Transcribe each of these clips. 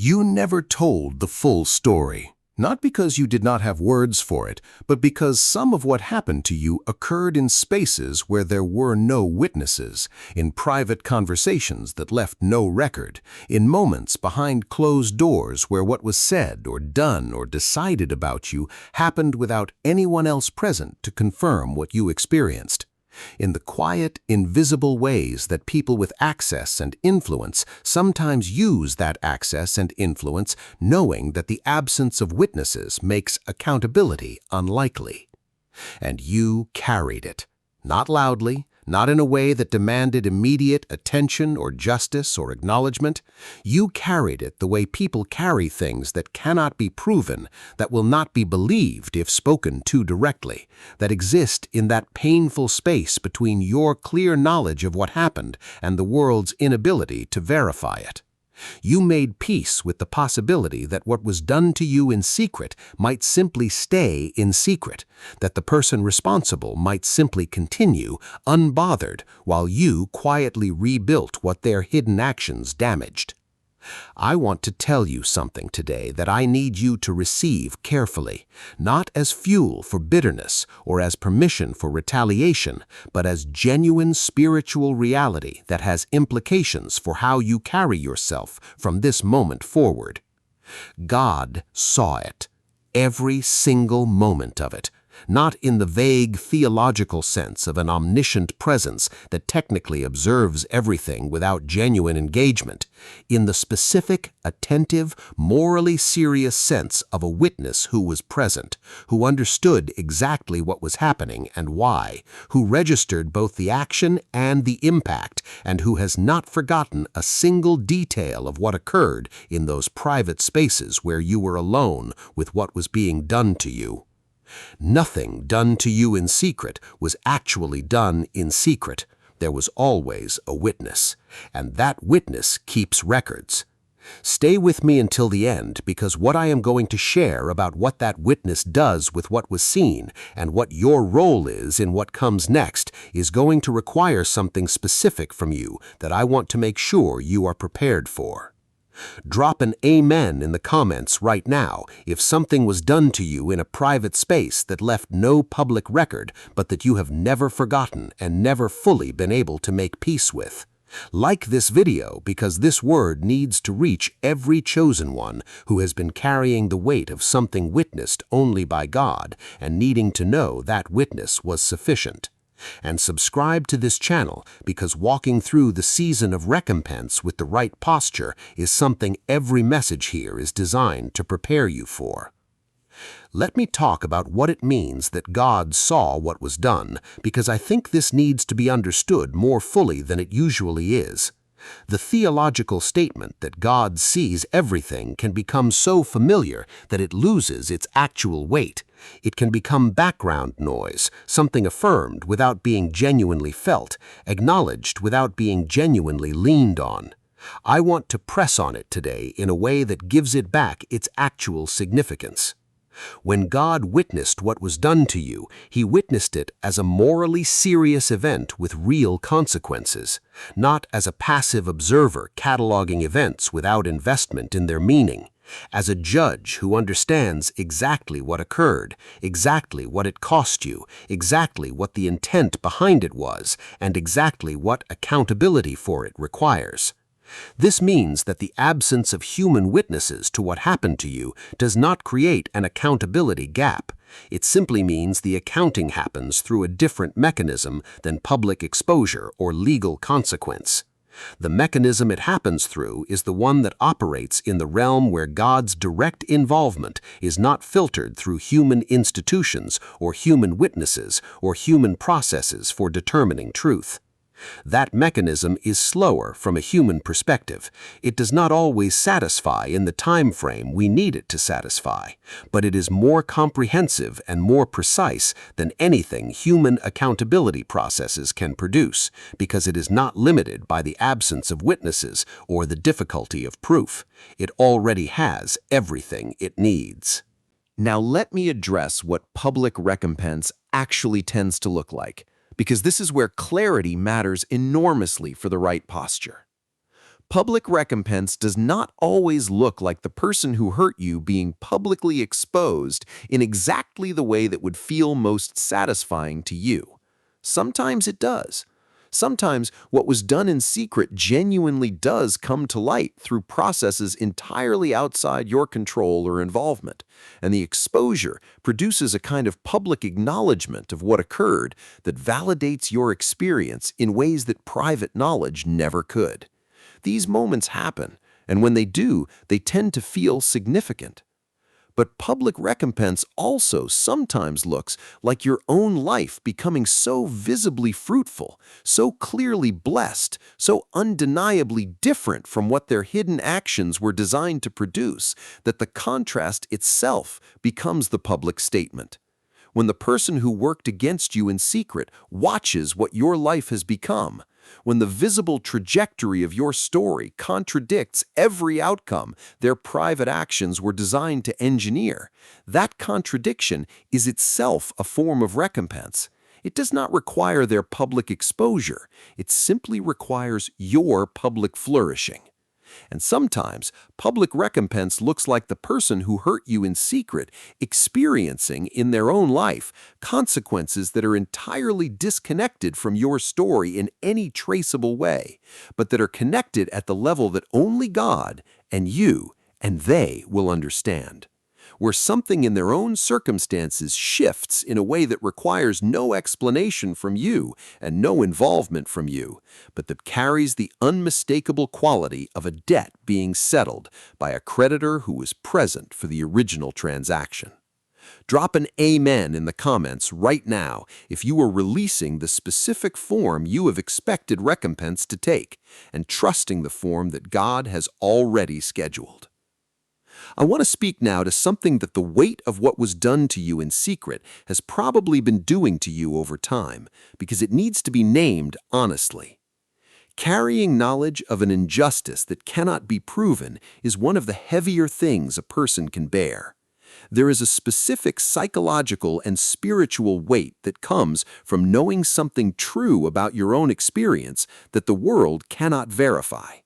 You never told the full story. Not because you did not have words for it, but because some of what happened to you occurred in spaces where there were no witnesses, in private conversations that left no record, in moments behind closed doors where what was said or done or decided about you happened without anyone else present to confirm what you experienced. In the quiet, invisible ways that people with access and influence sometimes use that access and influence, knowing that the absence of witnesses makes accountability unlikely. And you carried it. Not loudly, not in a way that demanded immediate attention or justice or acknowledgement. You carried it the way people carry things that cannot be proven, that will not be believed if spoken too directly, that exist in that painful space between your clear knowledge of what happened and the world's inability to verify it. You made peace with the possibility that what was done to you in secret might simply stay in secret, that the person responsible might simply continue unbothered while you quietly rebuilt what their hidden actions damaged. I want to tell you something today that I need you to receive carefully, not as fuel for bitterness or as permission for retaliation, but as genuine spiritual reality that has implications for how you carry yourself from this moment forward. God saw it, every single moment of it. Not in the vague theological sense of an omniscient presence that technically observes everything without genuine engagement, in the specific, attentive, morally serious sense of a witness who was present, who understood exactly what was happening and why, who registered both the action and the impact, and who has not forgotten a single detail of what occurred in those private spaces where you were alone with what was being done to you. Nothing done to you in secret was actually done in secret. There was always a witness, and that witness keeps records. Stay with me until the end, because what I am going to share about what that witness does with what was seen and what your role is in what comes next is going to require something specific from you that I want to make sure you are prepared for. Drop an amen in the comments right now if something was done to you in a private space that left no public record but that you have never forgotten and never fully been able to make peace with. Like this video because this word needs to reach every chosen one who has been carrying the weight of something witnessed only by God and needing to know that witness was sufficient. And subscribe to this channel because walking through the season of recompense with the right posture is something every message here is designed to prepare you for. Let me talk about what it means that God saw what was done, because I think this needs to be understood more fully than it usually is. The theological statement that God sees everything can become so familiar that it loses its actual weight. It can become background noise, something affirmed without being genuinely felt, acknowledged without being genuinely leaned on. I want to press on it today in a way that gives it back its actual significance. When God witnessed what was done to you, He witnessed it as a morally serious event with real consequences, not as a passive observer cataloging events without investment in their meaning, as a judge who understands exactly what occurred, exactly what it cost you, exactly what the intent behind it was, and exactly what accountability for it requires. This means that the absence of human witnesses to what happened to you does not create an accountability gap. It simply means the accounting happens through a different mechanism than public exposure or legal consequence. The mechanism it happens through is the one that operates in the realm where God's direct involvement is not filtered through human institutions or human witnesses or human processes for determining truth. That mechanism is slower from a human perspective. It does not always satisfy in the time frame we need it to satisfy, but it is more comprehensive and more precise than anything human accountability processes can produce, because it is not limited by the absence of witnesses or the difficulty of proof. It already has everything it needs. Now let me address what public recompense actually tends to look like, because this is where clarity matters enormously for the right posture. Public recompense does not always look like the person who hurt you being publicly exposed in exactly the way that would feel most satisfying to you. Sometimes it does. Sometimes what was done in secret genuinely does come to light through processes entirely outside your control or involvement, and the exposure produces a kind of public acknowledgement of what occurred that validates your experience in ways that private knowledge never could. These moments happen, and when they do, they tend to feel significant. But public recompense also sometimes looks like your own life becoming so visibly fruitful, so clearly blessed, so undeniably different from what their hidden actions were designed to produce, that the contrast itself becomes the public statement. When the person who worked against you in secret watches what your life has become, when the visible trajectory of your story contradicts every outcome their private actions were designed to engineer, that contradiction is itself a form of recompense. It does not require their public exposure. It simply requires your public flourishing. And sometimes, public recompense looks like the person who hurt you in secret experiencing in their own life consequences that are entirely disconnected from your story in any traceable way, but that are connected at the level that only God and you and they will understand. Where something in their own circumstances shifts in a way that requires no explanation from you and no involvement from you, but that carries the unmistakable quality of a debt being settled by a creditor who was present for the original transaction. Drop an amen in the comments right now if you are releasing the specific form you have expected recompense to take and trusting the form that God has already scheduled. I want to speak now to something that the weight of what was done to you in secret has probably been doing to you over time, because it needs to be named honestly. Carrying knowledge of an injustice that cannot be proven is one of the heavier things a person can bear. There is a specific psychological and spiritual weight that comes from knowing something true about your own experience that the world cannot verify.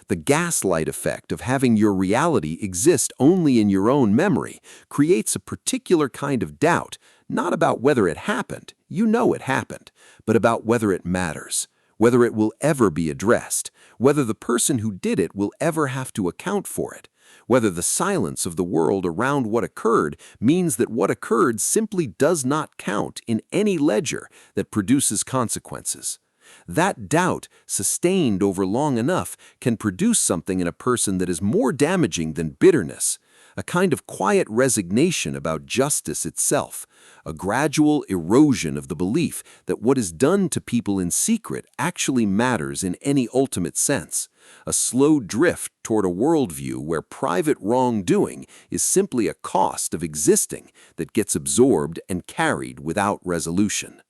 The gaslight effect of having your reality exist only in your own memory creates a particular kind of doubt, not about whether it happened, you know it happened, but about whether it matters, whether it will ever be addressed, whether the person who did it will ever have to account for it, whether the silence of the world around what occurred means that what occurred simply does not count in any ledger that produces consequences. That doubt, sustained over long enough, can produce something in a person that is more damaging than bitterness, a kind of quiet resignation about justice itself, a gradual erosion of the belief that what is done to people in secret actually matters in any ultimate sense, a slow drift toward a worldview where private wrongdoing is simply a cost of existing that gets absorbed and carried without resolution.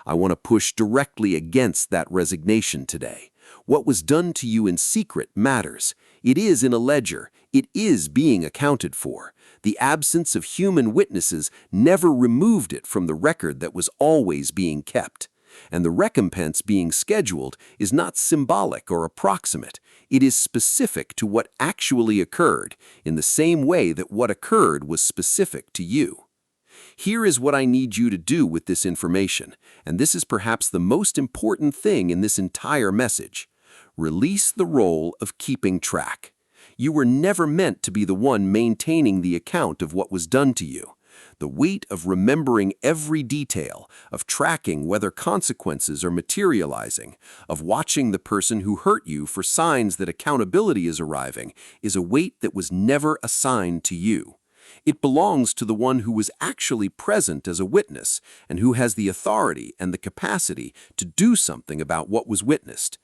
I want to push directly against that resignation today. What was done to you in secret matters. It is in a ledger. It is being accounted for. The absence of human witnesses never removed it from the record that was always being kept. And the recompense being scheduled is not symbolic or approximate. It is specific to what actually occurred, in the same way that what occurred was specific to you. Here is what I need you to do with this information, and this is perhaps the most important thing in this entire message. Release the role of keeping track. You were never meant to be the one maintaining the account of what was done to you. The weight of remembering every detail, of tracking whether consequences are materializing, of watching the person who hurt you for signs that accountability is arriving, is a weight that was never assigned to you. It belongs to the one who was actually present as a witness and who has the authority and the capacity to do something about what was witnessed.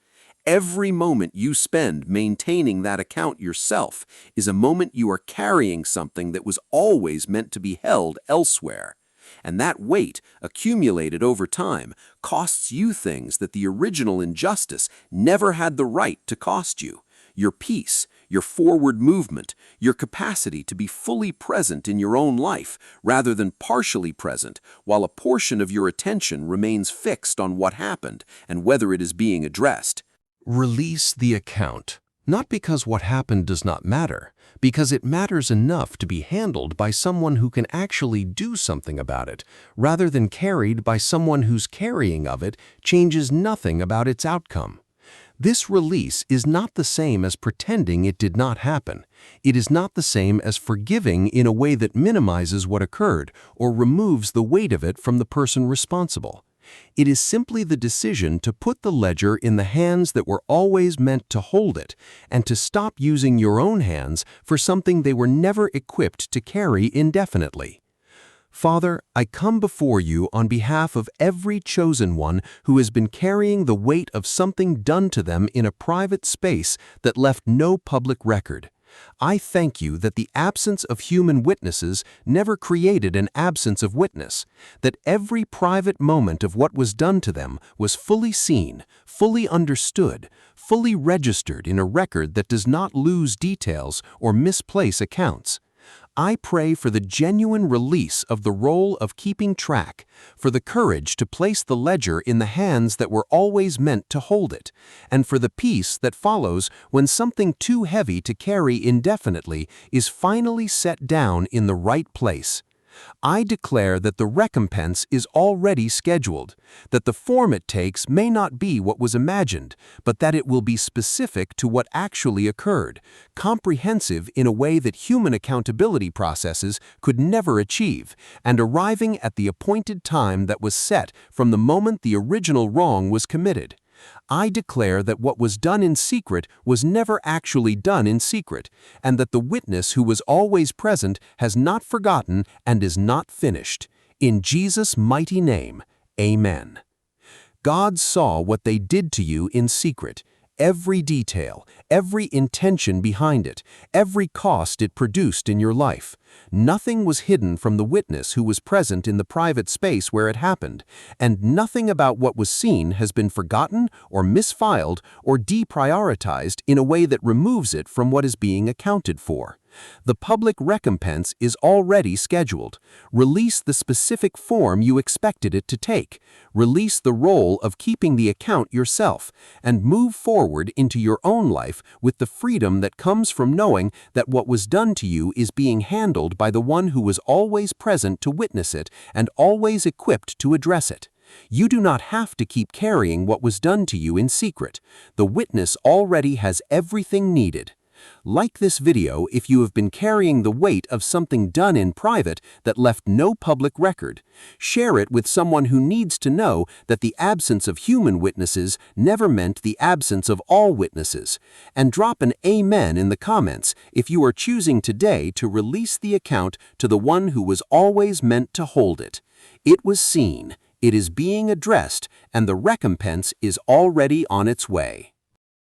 Every moment you spend maintaining that account yourself is a moment you are carrying something that was always meant to be held elsewhere. And that weight, accumulated over time, costs you things that the original injustice never had the right to cost you. Your peace, your forward movement, your capacity to be fully present in your own life rather than partially present, while a portion of your attention remains fixed on what happened and whether it is being addressed. Release the account, Not because what happened does not matter, because it matters enough to be handled by someone who can actually do something about it, rather than carried by someone whose carrying of it changes nothing about its outcome. This release is not the same as pretending it did not happen. It is not the same as forgiving in a way that minimizes what occurred or removes the weight of it from the person responsible. It is simply the decision to put the ledger in the hands that were always meant to hold it, and to stop using your own hands for something they were never equipped to carry indefinitely. Father, I come before you on behalf of every chosen one who has been carrying the weight of something done to them in a private space that left no public record. I thank you that the absence of human witnesses never created an absence of witness, that every private moment of what was done to them was fully seen, fully understood, fully registered in a record that does not lose details or misplace accounts. I pray for the genuine release of the role of keeping track, for the courage to place the ledger in the hands that were always meant to hold it, and for the peace that follows when something too heavy to carry indefinitely is finally set down in the right place. I declare that the recompense is already scheduled, that the form it takes may not be what was imagined, but that it will be specific to what actually occurred, comprehensive in a way that human accountability processes could never achieve, and arriving at the appointed time that was set from the moment the original wrong was committed. I declare that what was done in secret was never actually done in secret, and that the witness who was always present has not forgotten and is not finished. In Jesus' mighty name, amen. God saw what they did to you in secret, every detail, every intention behind it, every cost it produced in your life. Nothing was hidden from the witness who was present in the private space where it happened, and nothing about what was seen has been forgotten or misfiled or deprioritized in a way that removes it from what is being accounted for. The public recompense is already scheduled. Release the specific form you expected it to take. Release the role of keeping the account yourself, and move forward into your own life with the freedom that comes from knowing that what was done to you is being handled by the one who was always present to witness it and always equipped to address it. You do not have to keep carrying what was done to you in secret. The witness already has everything needed. Like this video if you have been carrying the weight of something done in private that left no public record. Share it with someone who needs to know that the absence of human witnesses never meant the absence of all witnesses. And drop an amen in the comments if you are choosing today to release the account to the one who was always meant to hold it. It was seen, it is being addressed, and the recompense is already on its way.